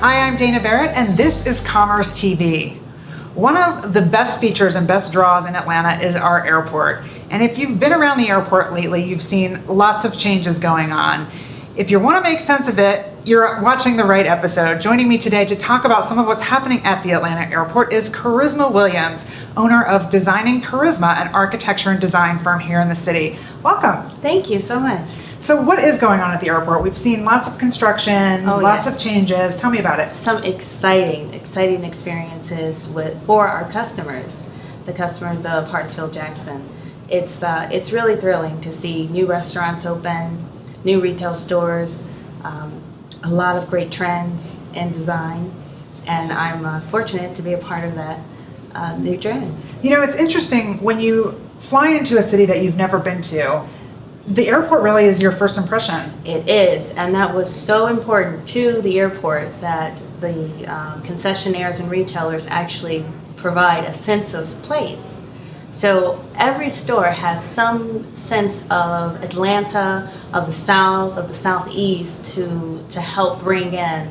Hi, I'm Dana Barrett, and this is Commerce TV. One of the best features and best draws in Atlanta is our airport. And if you've been around the airport lately, you've seen lots of changes going on. If you want to make sense of it, you're watching the right episode. Joining me today to talk about some of what's happening at the Atlanta airport is Charisma Williams, owner of Designing Charisma, an architecture and design firm here in the city. Welcome. Thank you so much. So what is going on at the airport? We've seen lots of construction, lots of changes. Tell me about it. Some exciting experiences for our customers, the customers of Hartsfield-Jackson. It's really thrilling to see new restaurants open, new retail stores, a lot of great trends in design, and I'm fortunate to be a part of that new trend. You know, it's interesting when you fly into a city that you've never been to, the airport really is your first impression. It is, and that was so important to the airport that the concessionaires and retailers actually provide a sense of place. So every store has some sense of Atlanta, of the South, of the Southeast to help bring in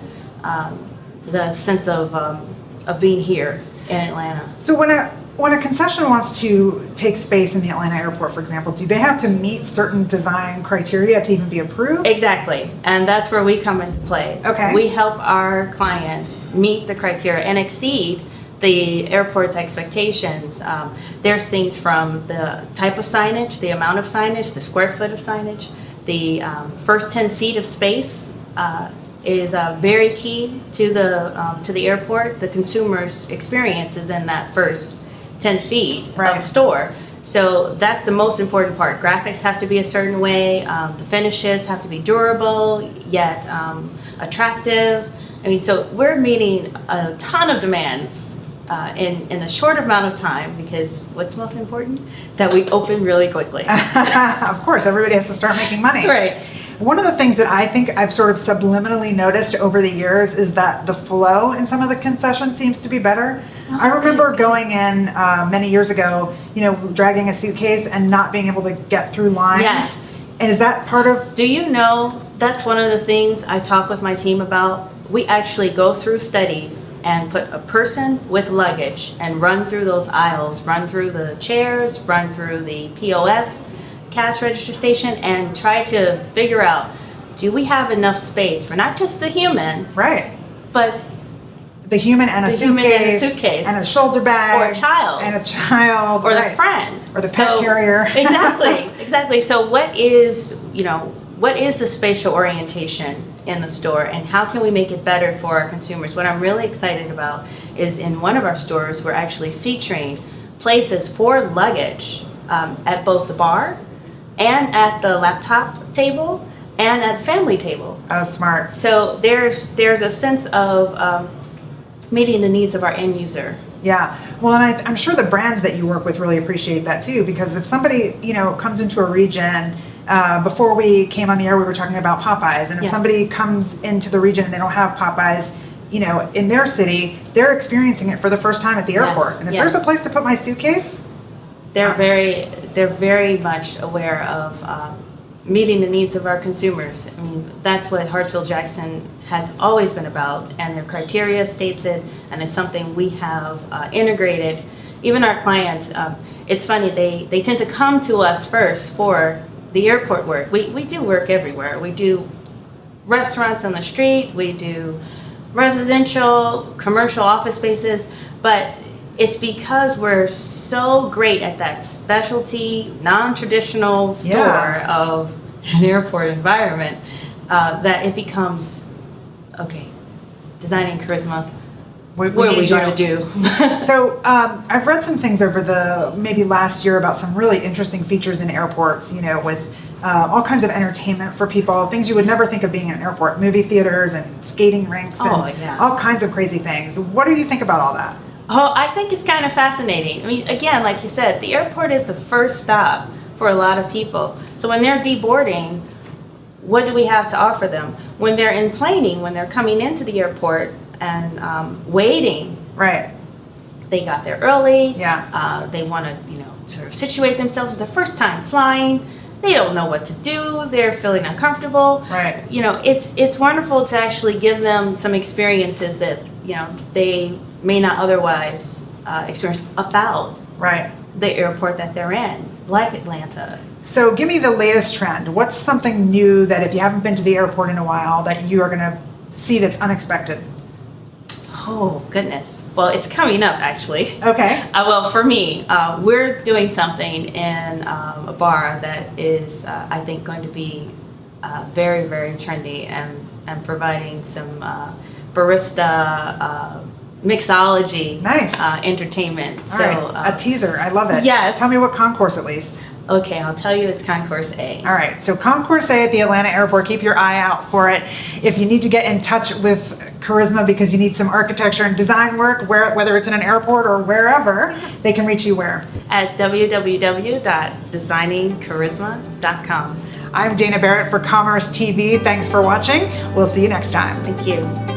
the sense of being here in Atlanta. So when a concession wants to take space in the Atlanta airport, for example, do they have to meet certain design criteria to even be approved? Exactly, and that's where we come into play. Okay. We help our clients meet the criteria and exceed the airport's expectations. There's things from the type of signage, the amount of signage, the square foot of signage. The first 10 feet of space is very key to the airport. The consumer's experience is in that first 10 feet of the store. So that's the most important part. Graphics have to be a certain way. The finishes have to be durable, yet attractive. I mean, so we're meeting a ton of demands in a short amount of time, because what's most important? That we open really quickly. Of course, everybody has to start making money. Right. One of the things that I think I've sort of subliminally noticed over the years is that the flow in some of the concessions seems to be better. I remember going in many years ago, dragging a suitcase and not being able to get through lines. Yes. And is that part of... Do you know, that's one of the things I talk with my team about. We actually go through studies and put a person with luggage and run through those aisles, run through the chairs, run through the POS, cash register station, and try to figure out, do we have enough space for not just the human, right, but the human and a suitcase and a shoulder bag or a child or the friend or the pet carrier. Exactly. So what is the spatial orientation in the store, and how can we make it better for our consumers? What I'm really excited about is in one of our stores, we're actually featuring places for luggage at both the bar and at the laptop table and at the family table. Oh, smart. So there's a sense of meeting the needs of our end user. Yeah, well, and I'm sure the brands that you work with really appreciate that too, because if somebody, comes into a region, before we came on the air, we were talking about Popeyes, and if somebody comes into the region and they don't have Popeyes, in their city, they're experiencing it for the first time at the airport. And if there's a place to put my suitcase, they're very much aware of meeting the needs of our consumers. I mean, that's what Hartsfield-Jackson has always been about, and their criteria states it, and it's something we have integrated. Even our clients, it's funny, they tend to come to us first for the airport work. We do work everywhere. We do restaurants on the street, we do residential, commercial office spaces, but it's because we're so great at that specialty, non-traditional store of an airport environment that it becomes, okay, Designing Charisma, what are we going to do? So I've read some things over the maybe last year about some really interesting features in airports, with all kinds of entertainment for people, things you would never think of being in an airport, movie theaters and skating rinks and all kinds of crazy things. What do you think about all that? Oh, I think it's kind of fascinating. I mean, again, like you said, the airport is the first stop for a lot of people. So when they're deboarding, what do we have to offer them? When they're enplaning, when they're coming into the airport and waiting, right? They got there early. Yeah. They want to, sort of situate themselves. It's their first time flying. they don't know what to do. They're feeling uncomfortable. Right. You know, it's wonderful to actually give them some experiences that, you know, they may not otherwise experience about Right. the airport that they're in, like Atlanta. So give me the latest trend. What's something new that if you haven't been to the airport in a while that you are going to see that's unexpected? Oh, goodness. Well, it's coming up, actually. Okay. Well, for me, we're doing something in a bar that is, I think, going to be very, very trendy and providing some barista mixology Nice. entertainment. All right. A teaser. I love it. Yes. Tell me what concourse at least. Okay, I'll tell you, it's Concourse A. All right, so Concourse A at the Atlanta airport, keep your eye out for it. If you need to get in touch with Charisma because you need some architecture and design work, whether it's in an airport or wherever, they can reach you where? At www.designingcharisma.com. I'm Dana Barrett for Commerce TV. Thanks for watching. We'll see you next time. Thank you.